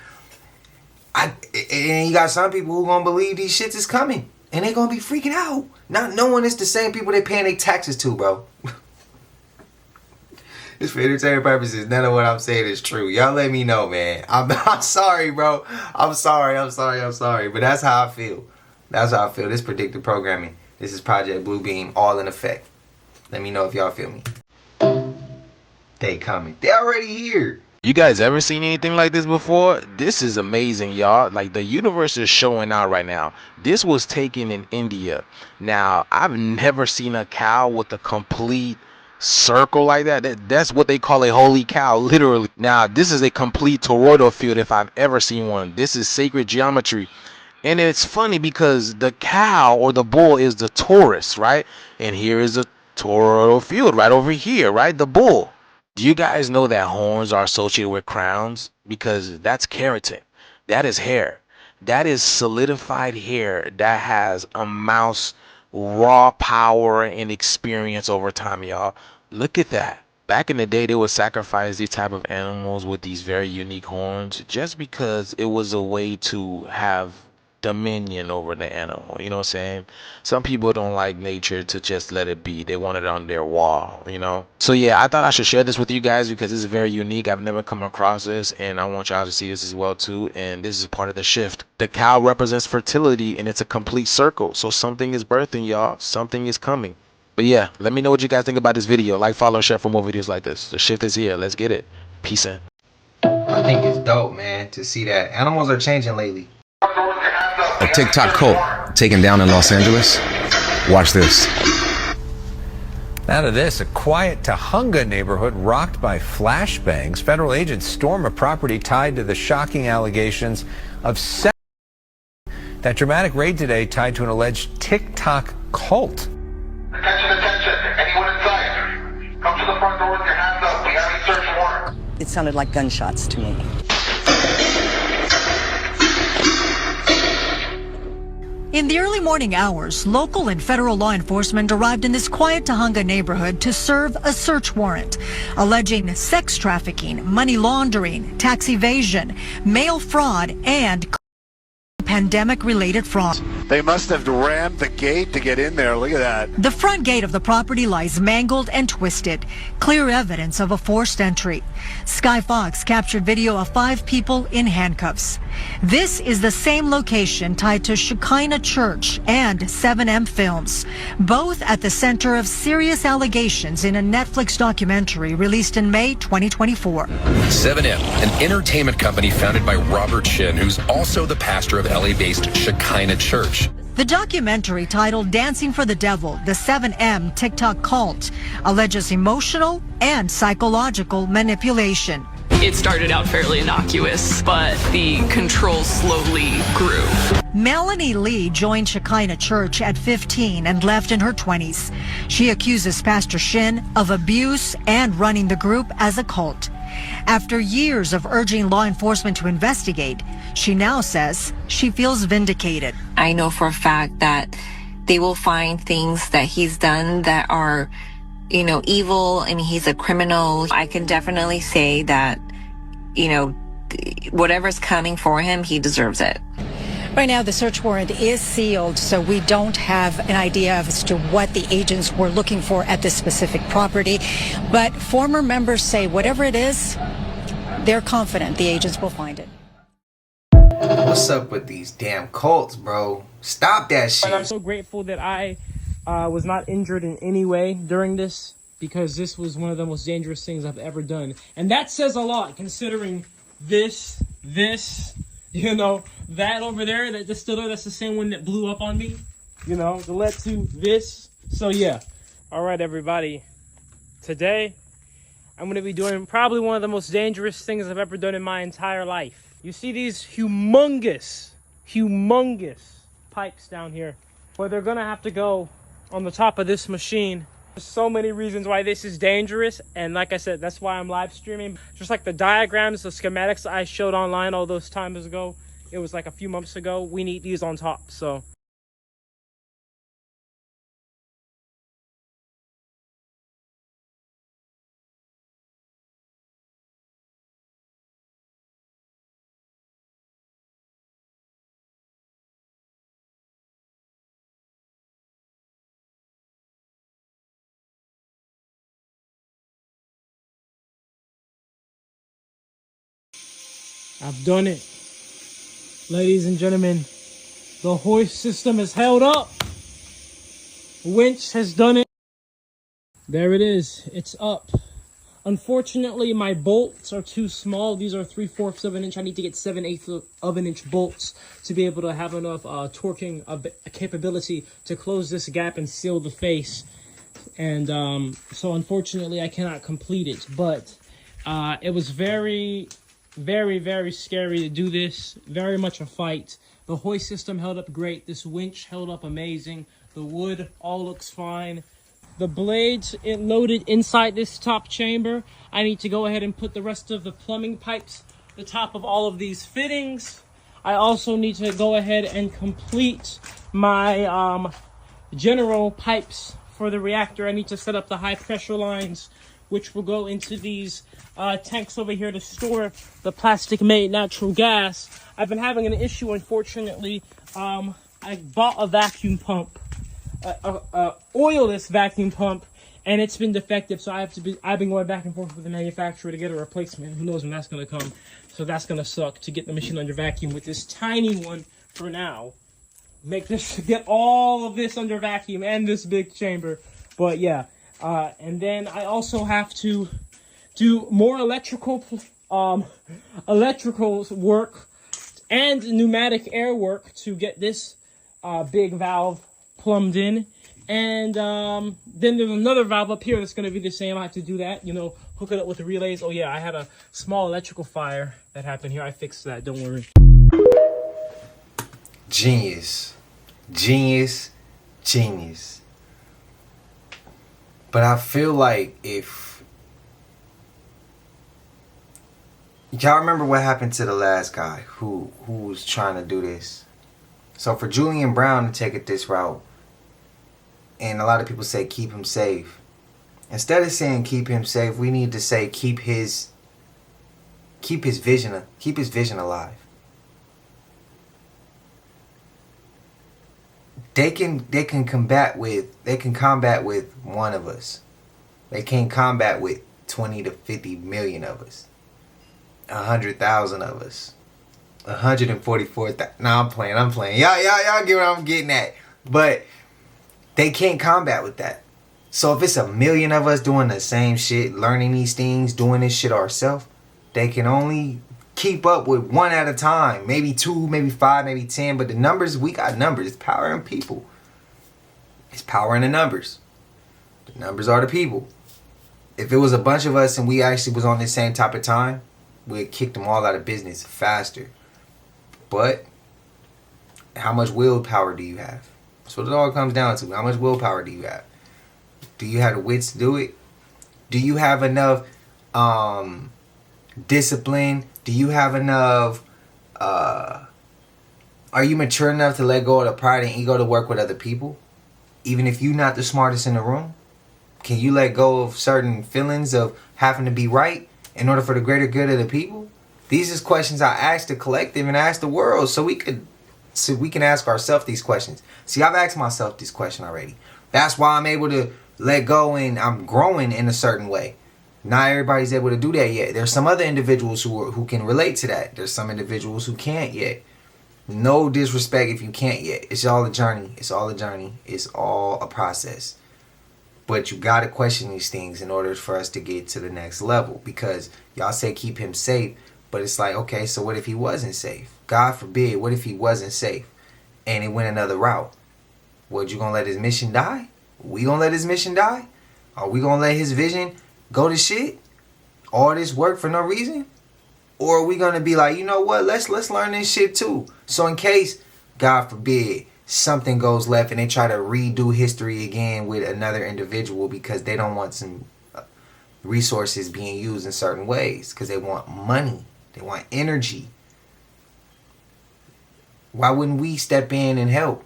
And you got some people who gonna believe these shits is coming. And they gonna be freaking out. Not knowing it's the same people they paying their taxes to, bro. It's for entertainment purposes. None of what I'm saying is true. Y'all let me know, man. I'm sorry, bro. I'm sorry. But that's how I feel. That's how I feel. This predictive programming. This is Project Bluebeam, all in effect. Let me know if y'all feel me. They coming. They already here. You guys ever seen anything like this before? This is amazing, y'all. Like, the universe is showing out right now. This was taken in India. Now, I've never seen a cow with a complete circle like that. That's what they call a holy cow, literally. Now, this is a complete toroidal field if I've ever seen one. This is sacred geometry. And it's funny because the cow or the bull is the Taurus, right? And here is the toroidal field right over here, right? The bull. Do you guys know that horns are associated with crowns? Because that's keratin. That is hair. That is solidified hair that has a mouse raw power and experience over time, y'all. Look at that. Back in the day, they would sacrifice these type of animals with these very unique horns just because it was a way to have dominion over the animal. You know what I'm saying? Some people don't like nature to just let it be. They want it on their wall, you know? So yeah, I thought I should share this with you guys because this is very unique. I've never come across this and I want y'all to see this as well too. And this is part of the shift. The cow represents fertility and it's a complete circle. So something is birthing, y'all. Something is coming. But yeah, let me know what you guys think about this video. Like, follow, share for more videos like this. The shift is here. Let's get it. Peace in. I think it's dope, man, to see that animals are changing lately. A TikTok cult taken down in Los Angeles. Watch this. Now to this, a quiet Tahunga neighborhood rocked by flashbangs. Federal agents storm a property tied to the shocking allegations of sex. That dramatic raid today tied to an alleged TikTok cult. Attention. Anyone inside? Come to the front door with your hands up. We have a search warrant. It sounded like gunshots to me. In the early morning hours, local and federal law enforcement arrived in this quiet Tahunga neighborhood to serve a search warrant, alleging sex trafficking, money laundering, tax evasion, mail fraud, and pandemic-related fraud. They must have rammed the gate to get in there. Look at that. The front gate of the property lies mangled and twisted, clear evidence of a forced entry. Sky Fox captured video of 5 people in handcuffs. This is the same location tied to Shekinah Church and 7M Films, both at the center of serious allegations in a Netflix documentary released in May 2024. 7M, an entertainment company founded by Robert Shin, who's also the pastor of LA-based Shekinah Church. The documentary, titled Dancing for the Devil, the 7M TikTok cult, alleges emotional and psychological manipulation. It started out fairly innocuous, but the control slowly grew. Melanie Lee joined Shekinah Church at 15 and left in her 20s. She accuses Pastor Shin of abuse and running the group as a cult. After years of urging law enforcement to investigate, she now says she feels vindicated. I know for a fact that they will find things that he's done that are, evil, and he's a criminal. I can definitely say that, whatever's coming for him, he deserves it. Right now, the search warrant is sealed, so we don't have an idea as to what the agents were looking for at this specific property. But former members say whatever it is, they're confident the agents will find it. What's up with these damn cults, bro? Stop that shit. And I'm so grateful that I was not injured in any way during this, because this was one of the most dangerous things I've ever done. And that says a lot, considering this, that over there, that distiller, that's the same one that blew up on me. The led to this. So yeah. All right, everybody. Today, I'm going to be doing probably one of the most dangerous things I've ever done in my entire life. You see these humongous pipes down here. Well, they're going to have to go on the top of this machine. There's so many reasons why this is dangerous, and like I said, that's why I'm live streaming. Just like the diagrams, the schematics I showed online all those times ago, it was like a few months ago, we need these on top, so. I've done it. Ladies and gentlemen, the hoist system is held up. Winch has done it. There it is. It's up. Unfortunately, my bolts are too small. These are 3/4 of an inch. I need to get 7/8 of an inch bolts to be able to have enough torquing capability to close this gap and seal the face. And so unfortunately, I cannot complete it. But it was very, very scary to do this. Very much a fight. The hoist system held up great. This winch held up amazing. The wood all looks fine. The blades, it loaded inside this top chamber. I need to go ahead and put the rest of the plumbing pipes the top of all of these fittings. I also need to go ahead and complete my general pipes for the reactor. I need to set up the high pressure lines, which will go into these tanks over here to store the plastic made natural gas. I've been having an issue, unfortunately. I bought a vacuum pump, oilless vacuum pump, and it's been defective, so I've been going back and forth with the manufacturer to get a replacement. Who knows when that's going to come. So that's going to suck to get the machine under vacuum with this tiny one for now. Get all of this under vacuum and this big chamber. But yeah, and then I also have to do more electrical work and pneumatic air work to get this big valve plumbed in. And then there's another valve up here that's going to be the same. I have to do that, hook it up with the relays. Oh yeah, I had a small electrical fire that happened here. I fixed that, don't worry. Genius. But I feel like if y'all remember what happened to the last guy who was trying to do this. So for Julian Brown to take it this route, and a lot of people say keep him safe. Instead of saying keep him safe, we need to say keep his vision alive. they can combat with one of us. They can't combat with 20 to 50 million of us, 100,000 of us, 144,000. Nah, I'm playing. Y'all get what I'm getting at. But they can't combat with that. So if it's a million of us doing the same shit, learning these things, doing this shit ourselves, they can only keep up with one at a time. Maybe 2, maybe 5, maybe 10. But the numbers, we got numbers. It's power in people. It's power in the numbers. The numbers are the people. If it was a bunch of us and we actually was on the same type of time, we'd kick them all out of business faster. But how much willpower do you have? That's what it all comes down to. How much willpower do you have? Do you have the wits to do it? Do you have enough discipline? Do you have enough are you mature enough to let go of the pride and ego to work with other people? Even if you're not the smartest in the room? Can you let go of certain feelings of having to be right in order for the greater good of the people? These is questions I ask the collective and ask the world so we can ask ourselves these questions. See, I've asked myself this question already. That's why I'm able to let go and I'm growing in a certain way. Not everybody's able to do that yet. There's some other individuals who can relate to that. There's some individuals who can't yet. No disrespect if you can't yet. It's all a journey. It's all a journey. It's all a process. But you got to question these things in order for us to get to the next level. Because y'all say keep him safe. But it's like, okay, so what if he wasn't safe? God forbid, what if he wasn't safe? And it went another route? What, you going to let his mission die? We going to let his mission die? Are we going to let his vision go to shit? All this work for no reason? Or are we going to be like, you know what? Let's learn this shit too. So in case, God forbid, something goes left and they try to redo history again with another individual because they don't want some resources being used in certain ways because they want money. They want energy. Why wouldn't we step in and help?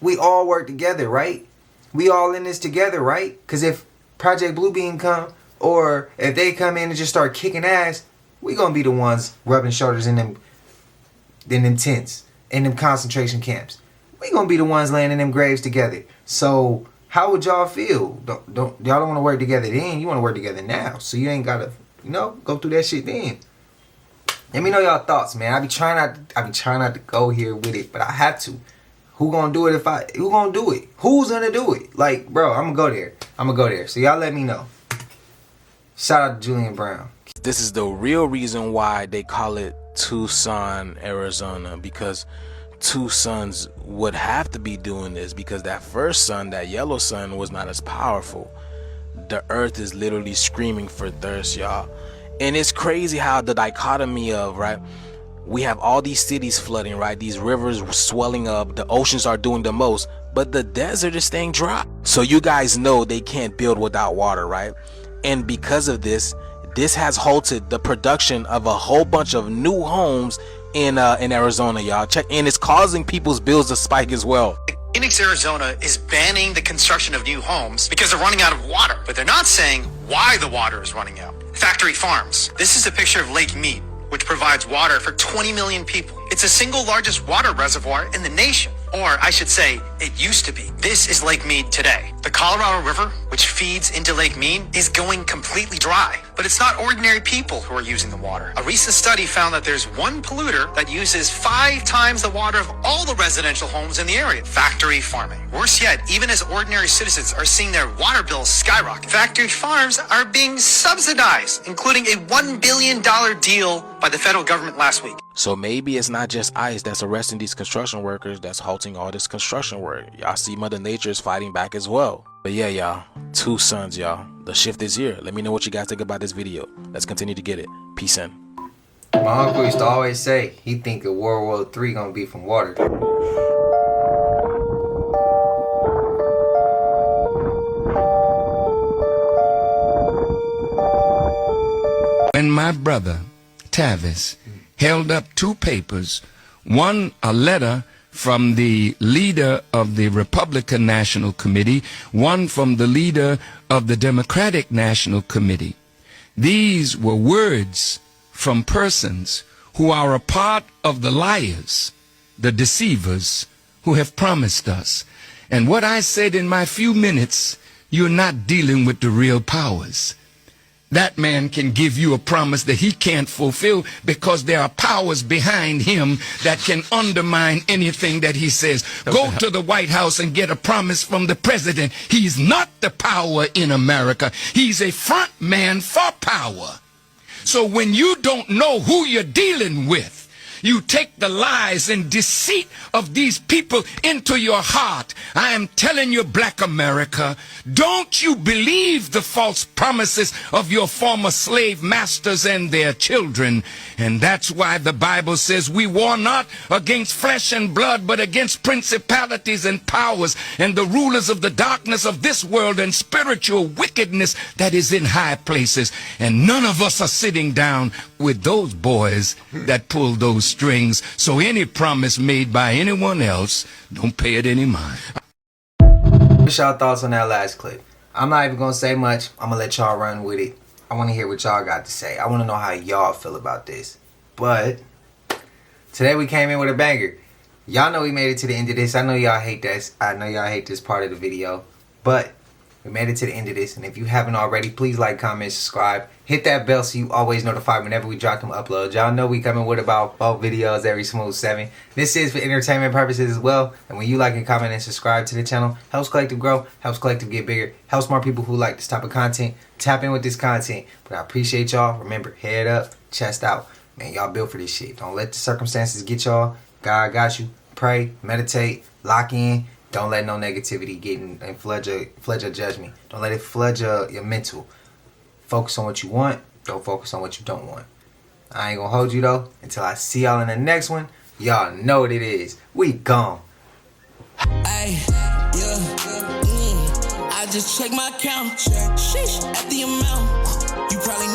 We all work together, right? We all in this together, right? Because if Project Bluebeam come, or if they come in and just start kicking ass, we gonna be the ones rubbing shoulders in them tents, in them concentration camps. We gonna be the ones laying in them graves together. So how would y'all feel? Y'all don't want to work together then. You want to work together now. So you ain't gotta, go through that shit then. Let me know y'all thoughts, man. I be trying not to go here with it, but I have to. Who gonna do it who gonna do it? Who's gonna do it? Like, bro, I'm gonna go there. So y'all let me know. Shout out to Julian Brown. This is the real reason why they call it Tucson, Arizona, because two suns would have to be doing this because that first sun, that yellow sun, was not as powerful. The earth is literally screaming for thirst, y'all. And it's crazy how the dichotomy of, right, we have all these cities flooding, right, these rivers swelling up, the oceans are doing the most, but the desert is staying dry. So you guys know they can't build without water, right? And because of this has halted the production of a whole bunch of new homes in Arizona, y'all. Check, and it's causing people's bills to spike as well. Phoenix, Arizona is banning the construction of new homes because they're running out of water, but they're not saying why the water is running out. Factory farms. This is a picture of Lake Mead, which provides water for 20 million people. It's the single largest water reservoir in the nation. Or I should say, it used to be. This is Lake Mead today. The Colorado River, which feeds into Lake Mead, is going completely dry. But it's not ordinary people who are using the water. A recent study found that there's one polluter that uses 5 times the water of all the residential homes in the area. Factory farming. Worse yet, even as ordinary citizens are seeing their water bills skyrocket, factory farms are being subsidized, including a $1 billion deal by the federal government last week. So maybe it's not just ICE that's arresting these construction workers that's halting all this construction work. Y'all see Mother Nature is fighting back as well. But yeah, y'all, two suns, y'all. The shift is here. Let me know what you guys think about this video. Let's continue to get it. Peace in. My uncle used to always say he think that World War III gonna be from water. When my brother, Tavis, held up 2 papers, one a letter from the leader of the Republican National Committee, one from the leader of the Democratic National Committee. These were words from persons who are a part of the liars, the deceivers, who have promised us. And what I said in my few minutes, you're not dealing with the real powers. That man can give you a promise that he can't fulfill because there are powers behind him that can undermine anything that he says. Go to the White House and get a promise from the president. He's not the power in America. He's a front man for power. So when you don't know who you're dealing with, you take the lies and deceit of these people into your heart. I am telling you, Black America, don't you believe the false promises of your former slave masters and their children. And that's why the Bible says we war not against flesh and blood, but against principalities and powers and the rulers of the darkness of this world and spiritual wickedness that is in high places. And none of us are sitting down with those boys that pull those strings. So any promise made by anyone else, don't pay it any mind. What's y'all thoughts on that last clip? I'm not even gonna say much. I'm gonna let y'all run with it. I want to hear what y'all got to say. I want to know how y'all feel about this. But today we came in with a banger. Y'all know we made it to the end of this. I know y'all hate this. I know y'all hate this part of the video, but we made it to the end of this. And if you haven't already, please like, comment, subscribe. Hit that bell so you always notified whenever we drop them uploads. Y'all know we coming with about 4 videos every smooth 7. This is for entertainment purposes as well. And when you like and comment and subscribe to the channel, helps Collective grow, helps Collective get bigger, helps more people who like this type of content tap in with this content. But I appreciate y'all. Remember, head up, chest out. Man, y'all built for this shit. Don't let the circumstances get y'all. God got you. Pray, meditate, lock in. Don't let no negativity get in and flood your judgment. Don't let it flood your mental. Focus on what you want. Don't focus on what you don't want. I ain't gonna hold you though. Until I see y'all in the next one. Y'all know what it is. We gone. Ay, yeah, I just check my account. Sheesh, at the amount. You probably